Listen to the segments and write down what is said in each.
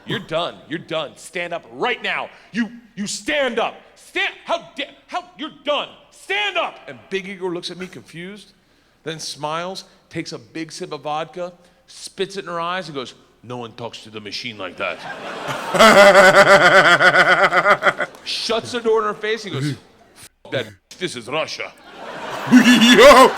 You're done. You're done. Stand up right now. You stand up. You're done. Stand up. And Big Igor looks at me confused, then smiles, takes a big sip of vodka, spits it in her eyes, and goes, "No one talks to the machine like that." Shuts the door in her face and goes, "F that, this is Russia." Yo!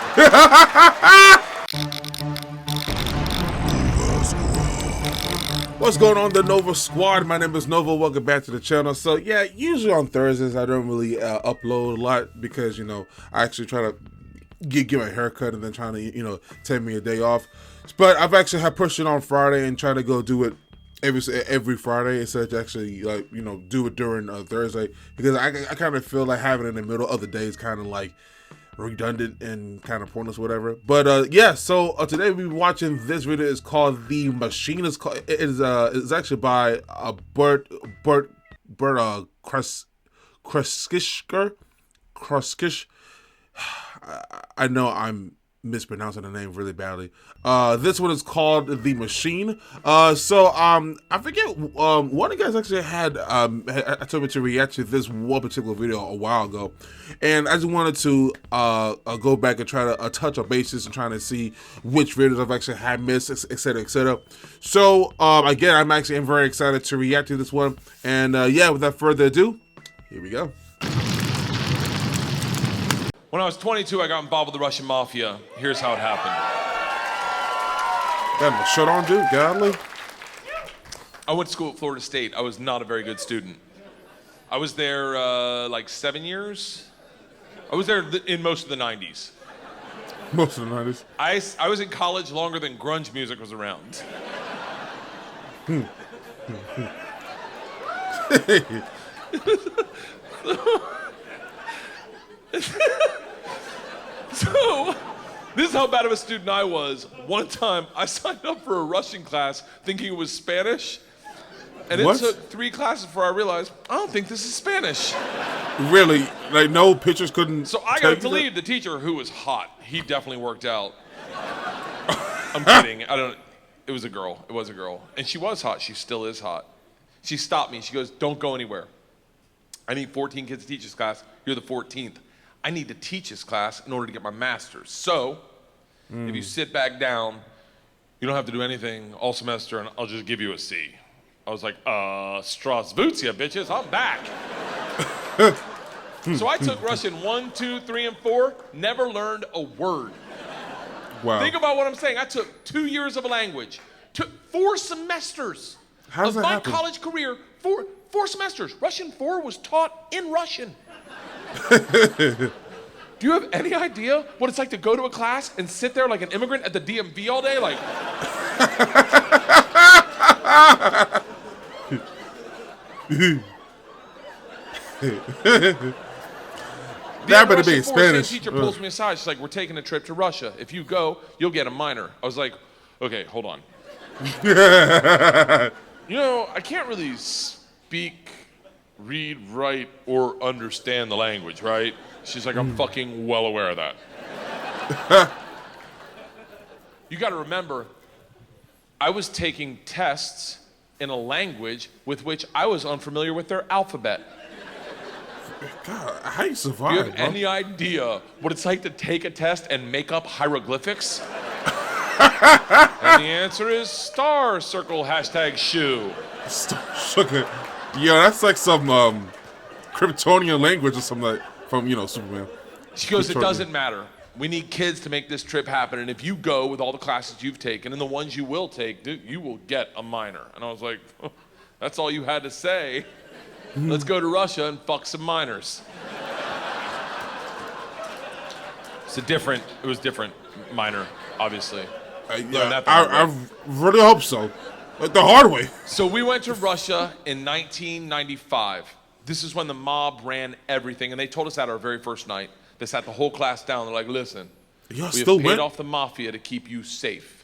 What's going on, the Nova Squad? My name is Nova. Welcome back to the channel. So yeah, usually on Thursdays I don't really upload a lot because, you know, I actually try to get my haircut and then trying to, you know, take me a day off. But I've actually had pushed it on Friday and trying to go do it every Friday instead of actually, like, you know, do it during Thursday, because I kind of feel like having it in the middle of the day is kind of like redundant and kind of pointless, whatever. But yeah, so today we'll be watching this video. It's called The Machine. It's actually by Bert Kreischer. I know I'm mispronouncing the name really badly. This one is called The Machine. I forget, one of you guys actually had told me to react to this one particular video a while ago, and I just wanted to go back and try to touch on bases and trying to see which videos I've actually had missed, etc, etc. So again, I'm very excited to react to this one, and yeah, without further ado, here we go. When I was 22, I got involved with the Russian mafia. Here's how it happened. Got a shirt on, dude. Godly. I went to school at Florida State. I was not a very good student. I was there like 7 years. I was there in most of the 90s. Most of the 90s. I was in college longer than grunge music was around. So, this is how bad of a student I was. One time, I signed up for a Russian class thinking it was Spanish, and it took 3 classes before I realized, I don't think this is Spanish. Really? Like, no pictures couldn't... So I got to leave the teacher, who was hot. He definitely worked out. I'm kidding. It was a girl. It was a girl. And she was hot. She still is hot. She stopped me. She goes, "Don't go anywhere. I need 14 kids to teach this class. You're the 14th. I need to teach this class in order to get my master's. So, if you sit back down, you don't have to do anything all semester, and I'll just give you a C." I was like, Strasvutia, bitches, I'm back. So I took Russian 1, 2, 3, and 4, never learned a word. Wow. Think about what I'm saying. I took 2 years of a language, took 4 semesters of my college career, 4 semesters. Russian 4 was taught in Russian. Do you have any idea what it's like to go to a class and sit there like an immigrant at the DMV all day? Like, that better be Spanish. The teacher pulls me aside. She's like, "We're taking a trip to Russia. If you go, you'll get a minor." I was like, "Okay, hold on." You know, I can't really speak, read, write, or understand the language, right? She's like, "I'm fucking well aware of that." You gotta remember, I was taking tests in a language with which I was unfamiliar with their alphabet. God, how you survive? Do you have any idea what it's like to take a test and make up hieroglyphics? And the answer is star, circle, hashtag shoe. Sugar. Yo, that's like some Kryptonian language or something like from, you know, Superman. She goes, "It doesn't matter. We need kids to make this trip happen, and if you go with all the classes you've taken and the ones you will take, dude, you will get a minor." And I was like, "Oh, that's all you had to say. Let's go to Russia and fuck some minors." It was different minor, obviously. Yeah, I really hope so. Like the hard way. So we went to Russia in 1995. This is when the mob ran everything, and they told us that our very first night. They sat the whole class down. They're like, "Listen, we have paid off the mafia to keep you safe.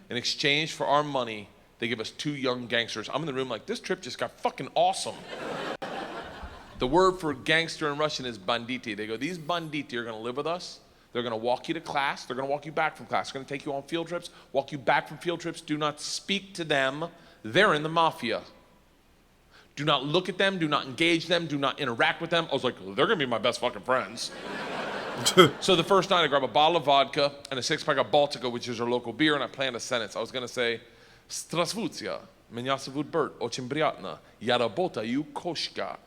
In exchange for our money, they give us 2 young gangsters." I'm in the room like, this trip just got fucking awesome. The word for gangster in Russian is banditi. They go, "These banditi are gonna live with us. They're gonna walk you to class. They're gonna walk you back from class. They're gonna take you on field trips, walk you back from field trips. Do not speak to them They're in the mafia. Do not look at them, do not engage them, do not interact with them. I was like, they're gonna be my best fucking friends. So the first night I grab a bottle of vodka and a 6-pack of Baltica, which is our local beer, and I planned a sentence. I was gonna say, Strasvucia, меня зовут Bert, очень приятно, я работаю кошка.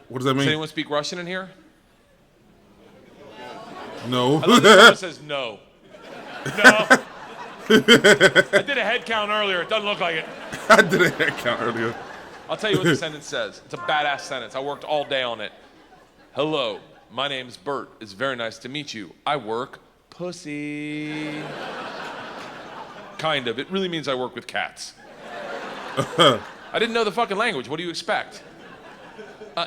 What does that mean? Does anyone speak Russian in here? No. I love that someone says no. No. I did a head count earlier. It doesn't look like it. I did a head count earlier. I'll tell you what the sentence says. It's a badass sentence. I worked all day on it. Hello, my name's Bert. It's very nice to meet you. I work pussy. Kind of. It really means I work with cats. I didn't know the fucking language. What do you expect?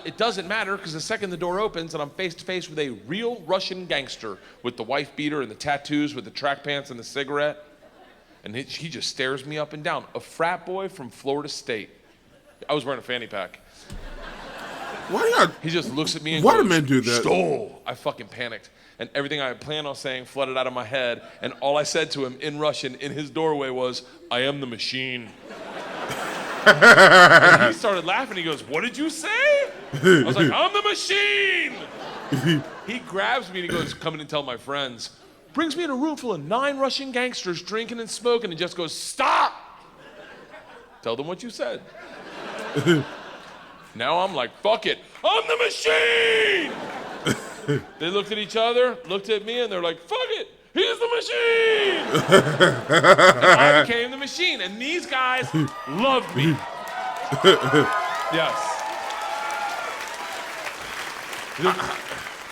It doesn't matter, because the second the door opens and I'm face to face with a real Russian gangster with the wife beater and the tattoos with the track pants and the cigarette, and he just stares me up and down. A frat boy from Florida State. I was wearing a fanny pack. Why y'all? He just looks at me and Why goes, do men do that? Stole. I fucking panicked. And everything I had planned on saying flooded out of my head, and all I said to him in Russian in his doorway was, I am the machine. And he started laughing. He goes, what did you say? I was like, I'm the machine. He grabs me and he goes, come in and tell my friends. Brings me in a room full of 9 Russian gangsters drinking and smoking and just goes, stop. Tell them what you said. Now I'm like, fuck it. I'm the machine. They looked at each other, looked at me, and they're like, fuck it. He's the machine. And I became the machine. And these guys loved me. Yes.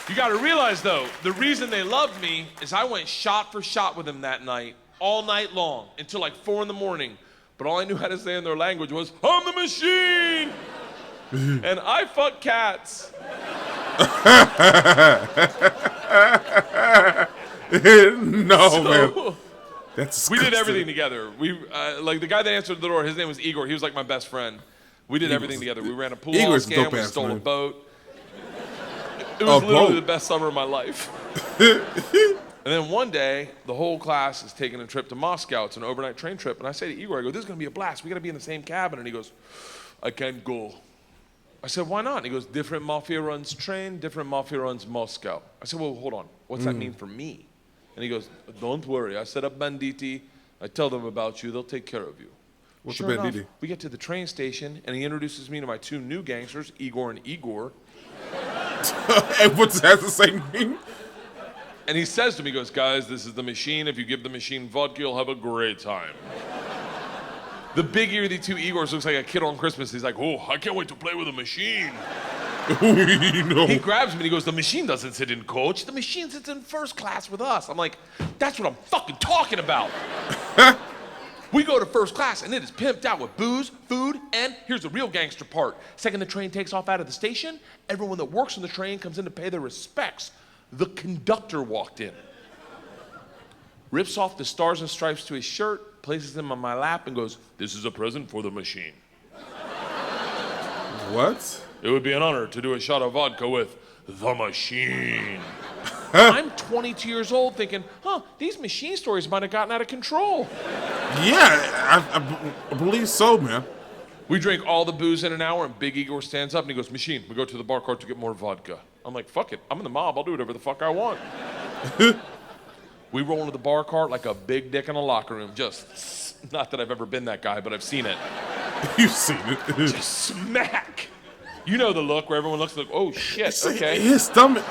You got to realize, though, the reason they loved me is I went shot for shot with them that night, all night long, until like 4 a.m. But all I knew how to say in their language was, I'm the machine. And I fuck cats. No, man. That's we did disgusting. everything together. We like the guy that answered the door. His name was Igor. He was like my best friend. We did everything together. We ran a pool hall scam. We stole a boat. It was literally the best summer of my life. And then one day, the whole class is taking a trip to Moscow. It's an overnight train trip. And I say to Igor, I go, this is going to be a blast. We got to be in the same cabin. And he goes, I can't go. I said, why not? And he goes, different mafia runs train, different mafia runs Moscow. I said, well, hold on. What's that mean for me? And he goes, don't worry. I set up banditi. I tell them about you. They'll take care of you. What's Sure the enough, banditi? we get to the train station, and he introduces me to my 2 new gangsters, Igor and Igor. And what's that the same thing? And he says to me, he goes, guys, this is the machine. If you give the machine vodka, you'll have a great time. The big ear of the 2 Igors looks like a kid on Christmas. He's like, oh, I can't wait to play with a machine. No. He grabs me and he goes, the machine doesn't sit in coach. The machine sits in first class with us. I'm like, that's what I'm fucking talking about. We go to first class and it is pimped out with booze, food, and here's the real gangster part. Second the train takes off out of the station, everyone that works on the train comes in to pay their respects. The conductor walked in, rips off the stars and stripes to his shirt, places them on my lap and goes, this is a present for the machine. What? It would be an honor to do a shot of vodka with the machine. I'm 22 years old thinking, these machine stories might have gotten out of control. Yeah, I believe so, man. We drink all the booze in an hour, and Big Igor stands up and he goes, machine, we go to the bar cart to get more vodka. I'm like, fuck it, I'm in the mob, I'll do whatever the fuck I want. We roll into the bar cart like a big dick in a locker room. Just, not that I've ever been that guy, but I've seen it. You've seen it. Just smack. You know the look where everyone looks like, oh shit, okay. His stomach.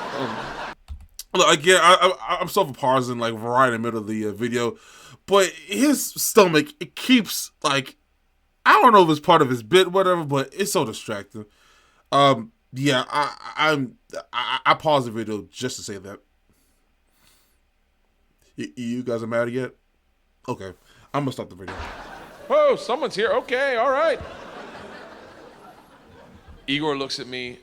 Look, again, I'm self-pausing like right in the middle of the video, but his stomach, it keeps like, I don't know if it's part of his bit, whatever, but it's so distracting. Yeah, I paused the video just to say that. You guys are mad yet? Okay, I'm gonna stop the video. Whoa, someone's here. Okay, all right. Igor looks at me,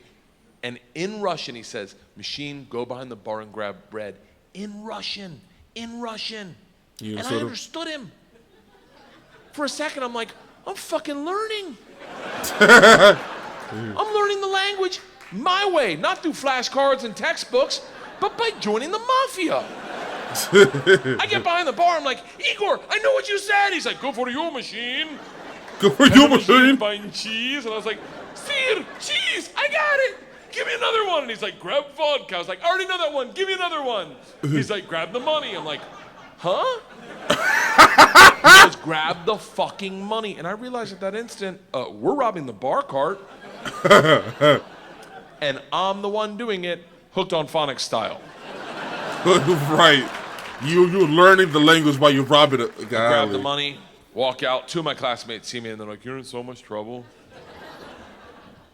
and in Russian he says, machine, go behind the bar and grab bread. In Russian. And I understood him. For a second, I'm like, I'm fucking learning. I'm learning the language my way, not through flashcards and textbooks, but by joining the mafia. I get behind the bar, I'm like, Igor, I know what you said. He's like, go for your machine. Go for your machine. Buying cheese. And I was like, Sir, cheese, I got it. Give me another one. And he's like, grab vodka. I was like, I already know that one. Give me another one. He's like, grab the money. I'm like, huh? He goes, grab the fucking money. And I realized at that instant, we're robbing the bar cart. And I'm the one doing it, hooked on phonics style. Right. You're learning the language while you're robbing it. Grab the money, walk out. Two of my classmates see me and they're like, you're in so much trouble.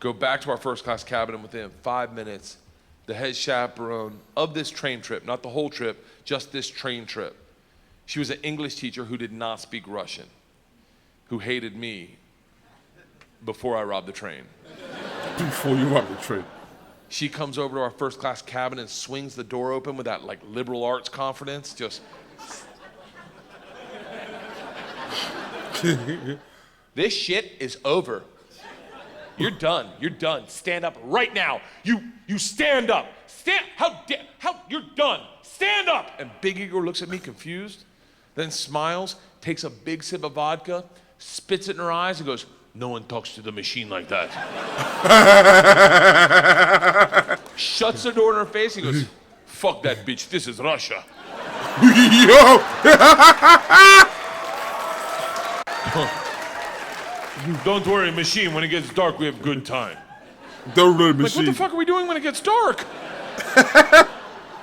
Go back to our first class cabin, and within 5 minutes, the head chaperone of this train trip, not the whole trip, just this train trip, she was an English teacher who did not speak Russian, who hated me before I robbed the train. Before you robbed the train. She comes over to our first class cabin and swings the door open with that like liberal arts confidence, just. This shit is over. You're done. You're done. Stand up right now. You stand up. How you're done. Stand up. And Big Igor looks at me confused, then smiles, takes a big sip of vodka, spits it in her eyes and goes, no one talks to the machine like that. Shuts the door in her face and goes, fuck that bitch. This is Russia. Yo! Don't worry, machine. When it gets dark, we have good time. Don't worry, Like, machine. what the fuck are we doing when it gets dark?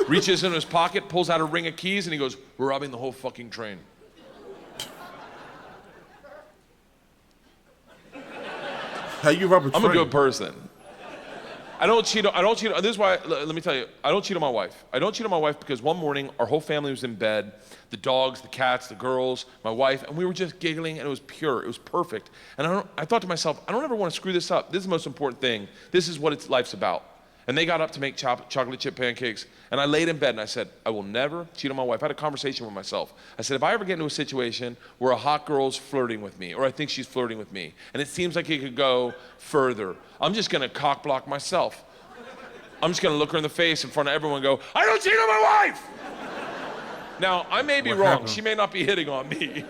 Reaches in his pocket, pulls out a ring of keys, and he goes, we're robbing the whole fucking train. How you rob a train? I'm a good person. I don't cheat. This is why, let me tell you, I don't cheat on my wife. I don't cheat on my wife because one morning, our whole family was in bed, the dogs, the cats, the girls, my wife, and we were just giggling, and it was pure. It was perfect. And I thought to myself, I don't ever want to screw this up. This is the most important thing. This is what life's about. And they got up to make chocolate chip pancakes, and I laid in bed and I said, I will never cheat on my wife. I had a conversation with myself. I said, if I ever get into a situation where a hot girl's flirting with me, or I think she's flirting with me, and it seems like it could go further, I'm just gonna cock block myself. I'm just gonna look her in the face in front of everyone and go, I don't cheat on my wife! Now, I may be What wrong. happened? She may not be hitting on me.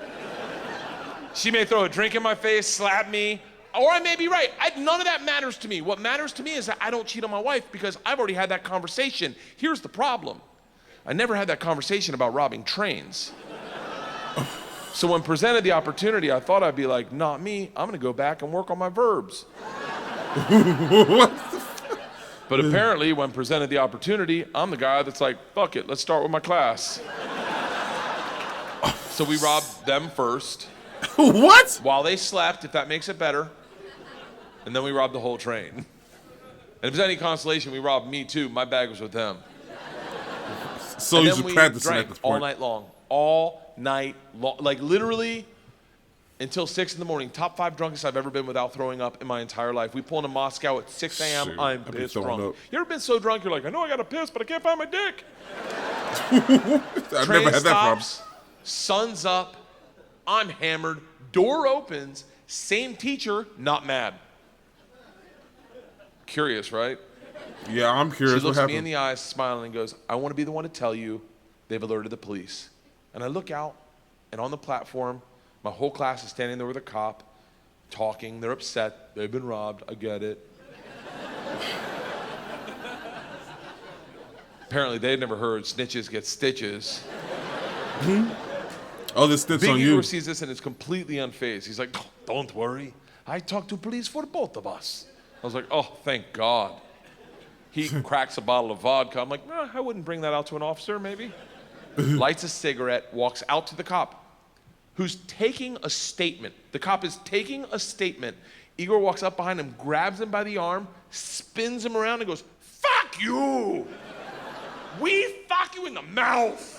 She may throw a drink in my face, slap me, or I may be right. None of that matters to me. What matters to me is that I don't cheat on my wife because I've already had that conversation. Here's the problem. I never had that conversation about robbing trains. So when presented the opportunity, I thought I'd be like, not me. I'm gonna go back and work on my verbs. But apparently, when presented the opportunity, I'm the guy that's like, fuck it, let's start with my class. So we robbed them first. What? While they slept, if that makes it better. And then we robbed the whole train. And if there's any consolation, we robbed me too. My bag was with them. So And you then should we practice at drank this all point. night long. All night long. Like literally until 6 in the morning. Top 5 drunkest I've ever been without throwing up in my entire life. We pull into Moscow at 6 a.m. Shit, I'm I've been pissed throwing drunk. up. You ever been so drunk you're like, I know I gotta piss, but I can't find my dick. I've Train never had that problem. stops, sun's up, I'm hammered, door opens, same teacher, not mad. Curious, right? Yeah, I'm She curious. What looks me in happened? the eyes, smiling, and goes, I want to be the one to tell you they've alerted the police. And I look out, and on the platform, my whole class is standing there with a cop, talking. They're upset. They've been robbed. I get it. Apparently, they'd never heard snitches get stitches. Oh, this stitch Big on Igor you. sees this and is completely unfazed. He's like, oh, don't worry. I talked to police for both of us. I was like, oh, thank God. He cracks a bottle of vodka. I'm like, I wouldn't bring that out to an officer, maybe. Lights a cigarette, walks out to the cop, who's taking a statement. The cop is taking a statement. Igor walks up behind him, grabs him by the arm, spins him around, and goes, fuck you! We fuck you in the mouth!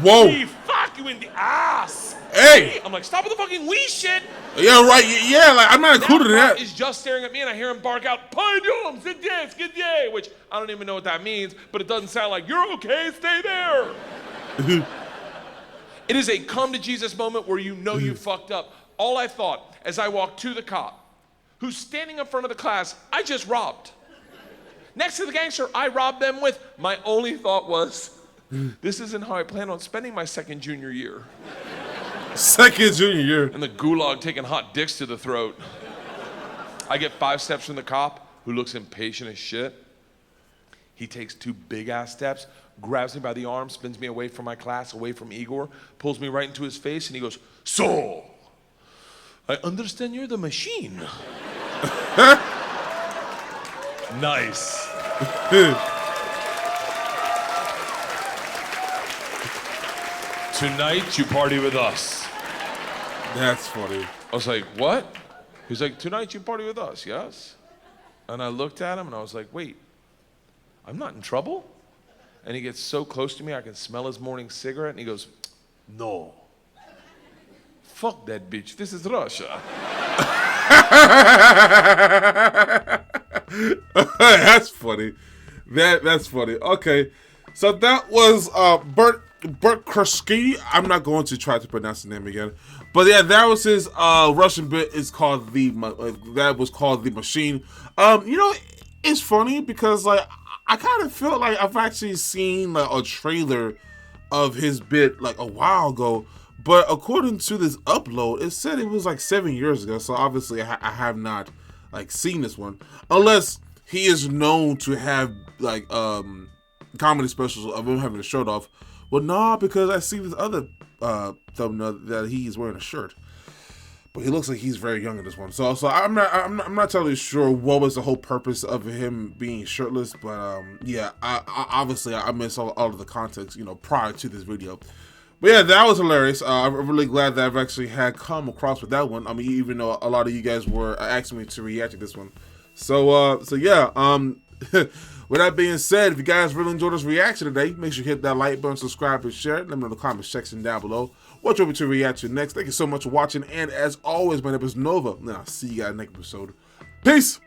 Whoa. We fuck you in the ass! Hey! I'm like, stop with the fucking we shit! Yeah, right. Yeah, like I'm not included in Now that. is just staring at me and I hear him bark out, Pardon, skidye, which I don't even know what that means, but it doesn't sound like, you're okay, stay there. It is a come to Jesus moment where you know you fucked up. All I thought as I walked to the cop, who's standing in front of the class I just robbed. Next to the gangster I robbed them with, my only thought was, This isn't how I plan on spending my second junior year. Second junior year. In the gulag taking hot dicks to the throat. I get 5 steps from the cop, who looks impatient as shit. He takes 2 big-ass steps, grabs me by the arm, spins me away from my class, away from Igor, pulls me right into his face, and he goes, "So, I understand you're the machine." Nice. Tonight you party with us. That's funny. I was like, what? He's like, tonight you party with us, yes? And I looked at him and I was like, wait, I'm not in trouble? And he gets so close to me I can smell his morning cigarette, and he goes, no. Fuck that bitch, this is Russia. That's funny. That's funny. Okay, so that was Bert Kreischer. I'm not going to try to pronounce the name again, but yeah, that was his Russian bit. It's called that was called The Machine. You know, it's funny because like I kind of feel like I've actually seen like a trailer of his bit like a while ago, but according to this upload, it said it was like 7 years ago. So obviously, I have not like seen this one, unless he is known to have like comedy specials of him having a shirt off. Well, nah, because I see this other thumbnail that he's wearing a shirt, but he looks like he's very young in this one. So I'm not totally sure what was the whole purpose of him being shirtless, but yeah, I obviously I missed all of the context, you know, prior to this video. But yeah, that was hilarious. I'm really glad that I've actually had come across with that one. I mean, even though a lot of you guys were asking me to react to this one. So yeah, with that being said, if you guys really enjoyed this reaction today, make sure you hit that like button, subscribe, and share it. Let me know in the comment section down below what you want me to react to next. Thank you so much for watching, and as always, my name is Nova, and I'll see you guys next episode. Peace!